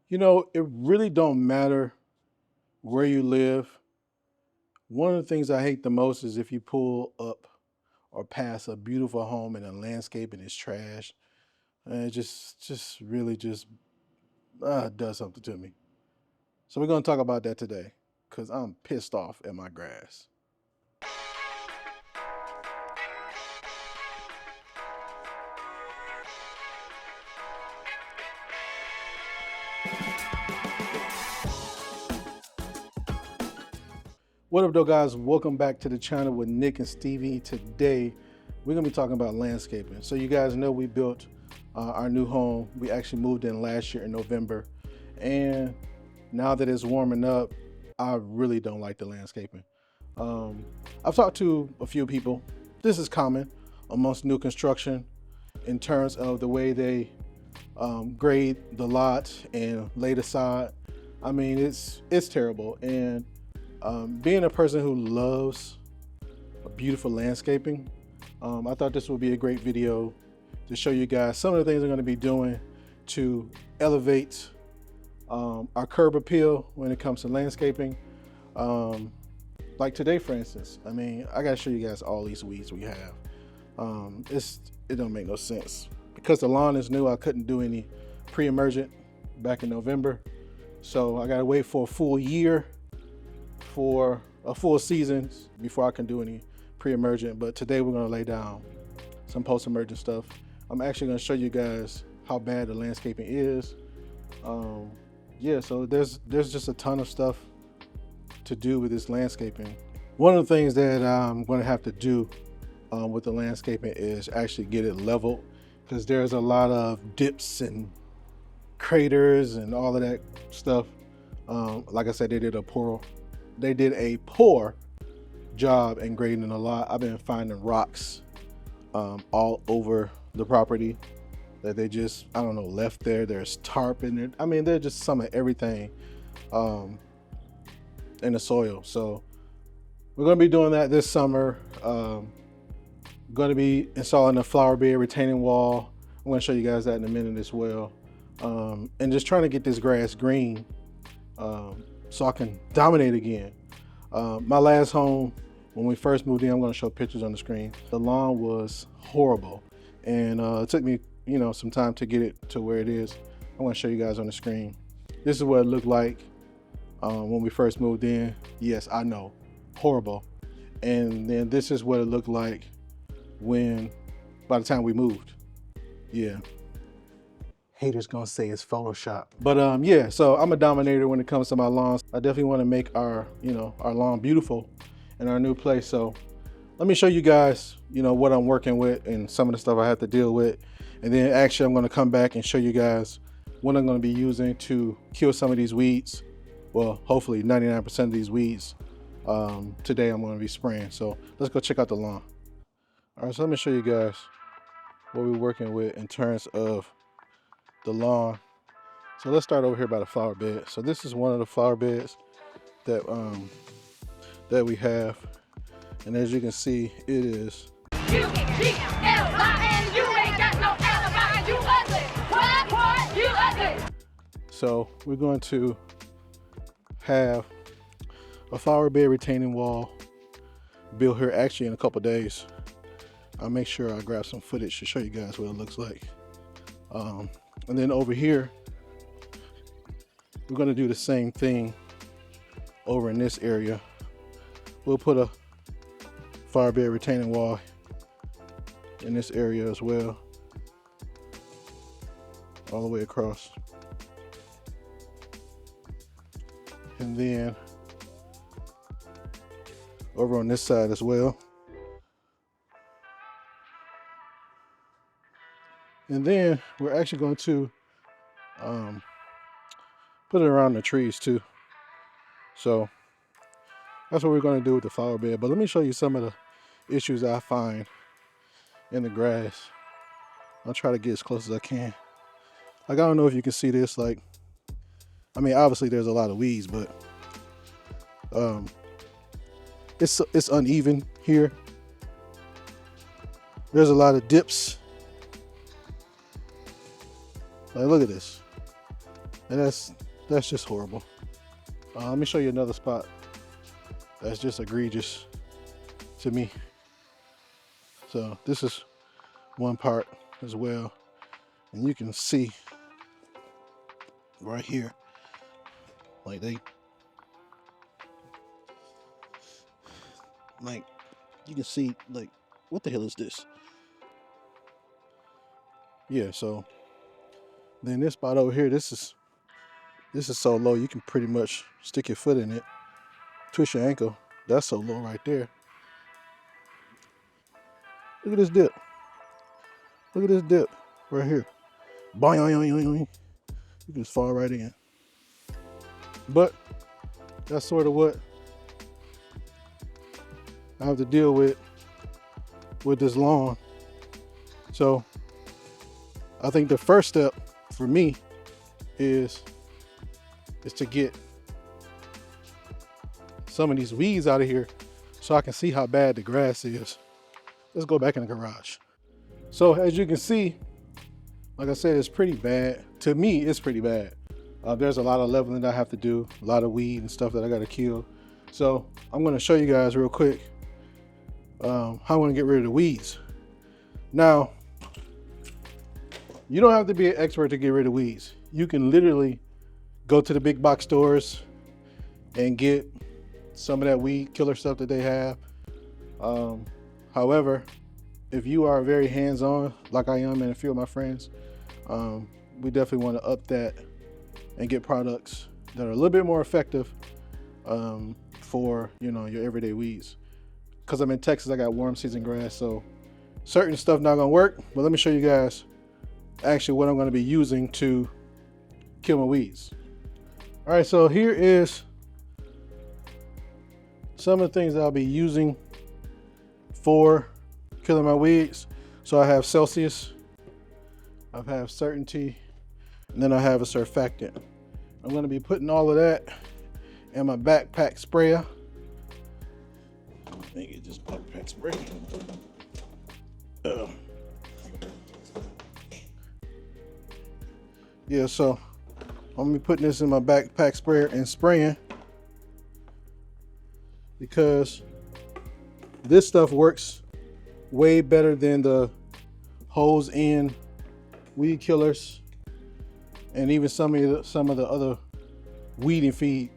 You know, it really don't matter where you live. One of the things I hate the most is if you pull up or pass a beautiful home and the landscape and it's trash. And it just really just does something to me. So we're gonna talk about that today because I'm pissed off at my grass. What up, though, guys? Welcome back to the channel with Nick and Stevie. Today, we're gonna be talking about landscaping. So you guys know we built our new home. We actually moved in last year in November, and now that it's warming up, I really don't like the landscaping. Um, I've talked to a few people. This is common amongst new construction in terms of the way they grade the lot and lay the sod. I mean, it's terrible. And being a person who loves beautiful landscaping, I thought this would be a great video to show you guys some of the things I'm going to be doing to elevate our curb appeal when it comes to landscaping. Like today, for instance, I mean, I got to show you guys all these weeds we have. It don't make no sense. Because the lawn is new, I couldn't do any pre-emergent back in November. So I got to wait for a full year, for a full season before I can do any pre-emergent. But today we're gonna lay down some post-emergent stuff. I'm actually gonna show you guys how bad the landscaping is. Yeah, so there's just a ton of stuff to do with this landscaping. One of the things that I'm gonna have to do with the landscaping is actually get it leveled, because there's a lot of dips and craters and all of that stuff. Like I said, they did a poor job in grading a lot. I've been finding rocks all over the property that they just, I don't know, left there. There's tarp in there. I mean, there's just some of everything in the soil. So we're gonna be doing that this summer. Gonna be installing a flower bed retaining wall. I'm gonna show you guys that in a minute as well. And just trying to get this grass green so I can dominate again. My last home, when we first moved in, I'm going to show pictures on the screen. The lawn was horrible, and it took me, some time to get it to where it is. I'm going to show you guys on the screen. This is what it looked like when we first moved in. Yes, I know, horrible. And then this is what it looked like by the time we moved. Yeah. Haters gonna say it's Photoshop. But yeah, so I'm a dominator when it comes to my lawns. I definitely want to make our lawn beautiful in our new place. So let me show you guys, what I'm working with and some of the stuff I have to deal with. And then actually I'm gonna come back and show you guys what I'm gonna be using to kill some of these weeds. Well, hopefully 99% of these weeds. Today I'm gonna be spraying. So let's go check out the lawn. All right, so let me show you guys what we're working with in terms of the lawn. So let's start over here by the flower bed. So this is one of the flower beds that we have, and as you can see, it is so we're going to have a flower bed retaining wall built here actually in a couple days. I'll make sure I grab some footage to show you guys what it looks like. And then over here, we're gonna do the same thing over in this area. We'll put a flower bed retaining wall in this area as well, all the way across. And then over on this side as well. And then we're actually going to put it around the trees too. So that's what we're going to do with the flower bed. But let me show you some of the issues I find in the grass. I'll try to get as close as I can. Like, I don't know if you can see this. Like, I mean, obviously there's a lot of weeds, but it's uneven here. There's a lot of dips. Like, look at this. And that's just horrible. Let me show you another spot that's just egregious to me. So this is one part as well, and you can see right here, like you can see, like, what the hell is this? Yeah, so then this spot over here, this is so low you can pretty much stick your foot in it, twist your ankle. That's so low right there. Look at this dip. Look at this dip right here. Boing. You can just fall right in. But that's sort of what I have to deal with this lawn. So I think the first step for me is to get some of these weeds out of here so I can see how bad the grass is. Let's go back in the garage. So as you can see, like I said, it's pretty bad. To me, it's pretty bad. There's a lot of leveling that I have to do, a lot of weed and stuff that I got to kill. So I'm going to show you guys real quick how I'm going to get rid of the weeds. Now, you don't have to be an expert to get rid of weeds. You can literally go to the big box stores and get some of that weed killer stuff that they have. However, if you are very hands-on, like I am and a few of my friends, we definitely want to up that and get products that are a little bit more effective for, you know, your everyday weeds. Because I'm in Texas, I got warm season grass, so certain stuff not gonna work. But let me show you guys actually what I'm gonna be using to kill my weeds. All right, so here is some of the things that I'll be using for killing my weeds. So I have Celsius, I have Certainty, and then I have a surfactant. I'm going to be putting all of that in my backpack sprayer. Let me get this backpack spray. Yeah, so I'm going to be putting this in my backpack sprayer and spraying, because this stuff works way better than the hose in weed killers and even some of the other weed and feed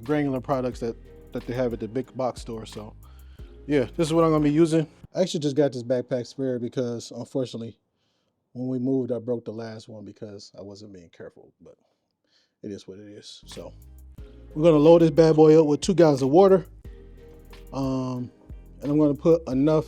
granular products that they have at the big box store. So yeah, this is what I'm gonna be using. I actually just got this backpack sprayer because unfortunately when we moved I broke the last one because I wasn't being careful, but it is what it is. So we're gonna load this bad boy up with 2 gallons of water, and I'm gonna put enough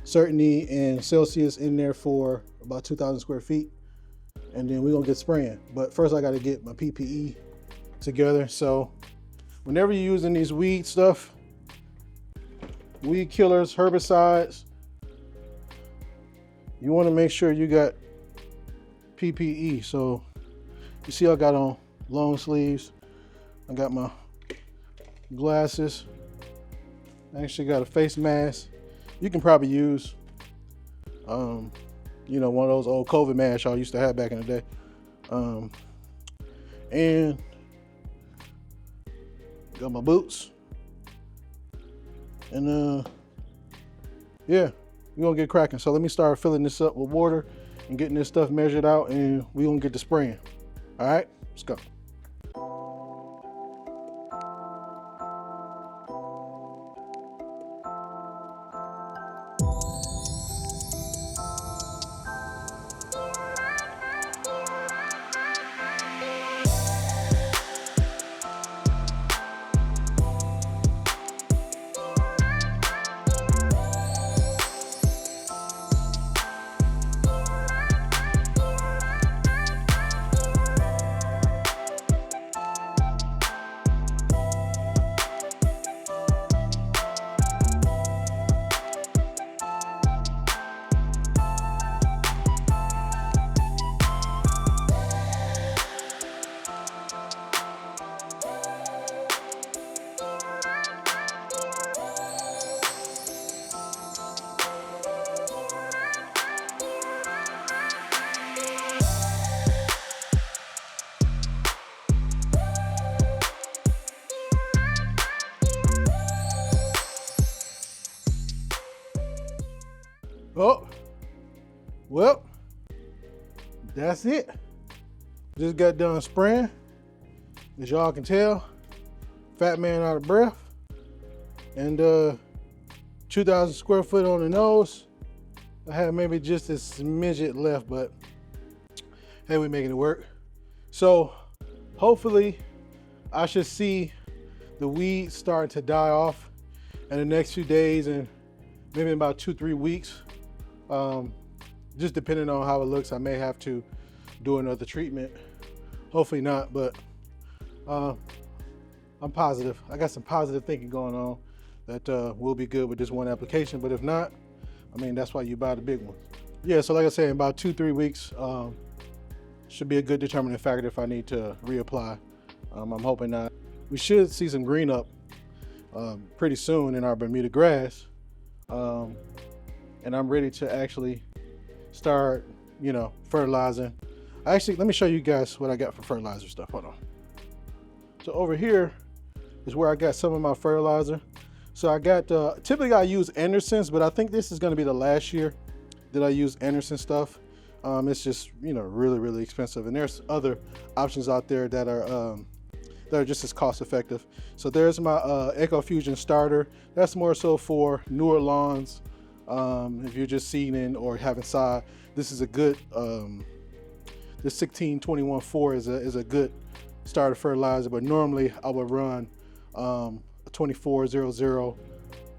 Certainty and Celsius in there for about 2,000 square feet, and then we're gonna get spraying. But first I gotta get my PPE together. So whenever you're using these weed stuff, weed killers, herbicides, you wanna make sure you got PPE. So you see I got on long sleeves, I got my glasses, I actually got a face mask. You can probably use, you know, one of those old COVID masks y'all used to have back in the day. And got my boots. And yeah, we're gonna get cracking. So let me start filling this up with water and getting this stuff measured out, and we're gonna get to spraying. All right, let's go. Oh, well, that's it. Just got done spraying. As y'all can tell, fat man out of breath. And 2,000 square foot on the nose. I have maybe just a smidget left, but hey, we're making it work. So hopefully I should see the weeds starting to die off in the next few days, and maybe in about 2-3 weeks. Just depending on how it looks, I may have to do another treatment. Hopefully not, but I'm positive. I got some positive thinking going on that we'll be good with this one application. But if not, I mean, that's why you buy the big one. Yeah, so like I said, in about 2-3 weeks, should be a good determining factor if I need to reapply. I'm hoping not. We should see some green up pretty soon in our Bermuda grass. And I'm ready to actually start, fertilizing. Actually, let me show you guys what I got for fertilizer stuff. Hold on. So over here is where I got some of my fertilizer. So I got, typically I use Anderson's, but I think this is gonna be the last year that I use Anderson stuff. It's just, really, really expensive. And there's other options out there that are just as cost effective. So there's my EcoFusion starter. That's more so for newer lawns. If you're just seeding or having sod, this is a good, this 16-21-4 is a good starter fertilizer, but normally I would run a 24-00.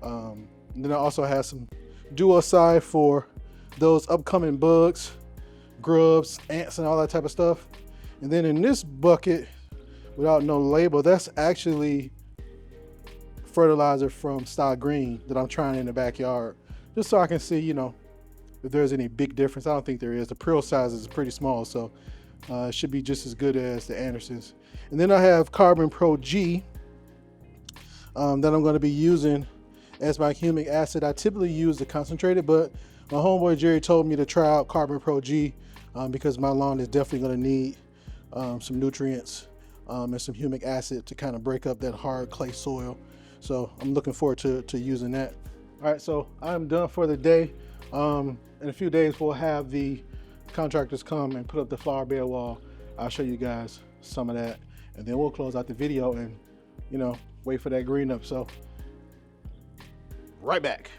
And then I also have some duocide for those upcoming bugs, grubs, ants, and all that type of stuff. And then in this bucket, without no label, that's actually fertilizer from Style Green that I'm trying in the backyard, just so I can see, if there's any big difference. I don't think there is. The prill size is pretty small, so it should be just as good as the Andersons. And then I have Carbon Pro G that I'm going to be using as my humic acid. I typically use the concentrated, but my homeboy Jerry told me to try out Carbon Pro G because my lawn is definitely going to need some nutrients and some humic acid to kind of break up that hard clay soil. So I'm looking forward to using that. All right, so I'm done for the day. In a few days, we'll have the contractors come and put up the flower bed wall. I'll show you guys some of that, and then we'll close out the video and, wait for that green up. So, right back.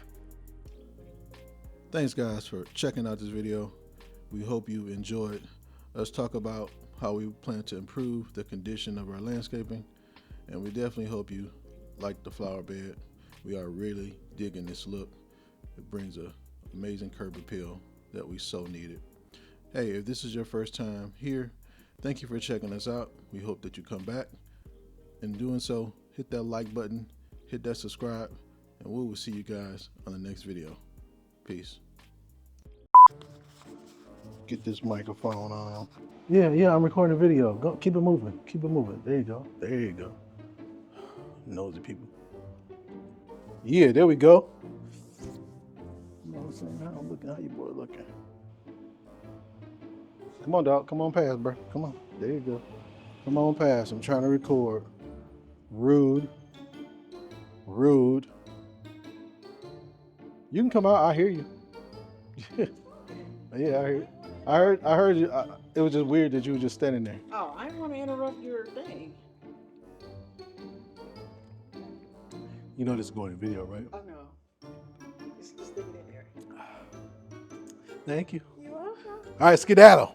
Thanks, guys, for checking out this video. We hope you enjoyed us talk about how we plan to improve the condition of our landscaping, and we definitely hope you like the flower bed. We are really digging this look. It brings an amazing curb appeal that we so needed. Hey, if this is your first time here, thank you for checking us out. We hope that you come back. In doing so, hit that like button, hit that subscribe, and we will see you guys on the next video. Peace. Get this microphone on. Yeah, I'm recording a video. Go, keep it moving. Keep it moving. There you go. There you go. Nosy people. Yeah, there we go. You know what I'm saying? How I'm looking, how you boy looking? Come on, dog. Come on past, bro. Come on. There you go. Come on past. I'm trying to record. Rude. Rude. You can come out. I hear you. Yeah, I heard you. It was just weird that you were just standing there. Oh, I didn't want to interrupt your thing. You know this is going in video, right? Oh, no. Just leave it in there. Thank you. You're welcome. All right, skedaddle.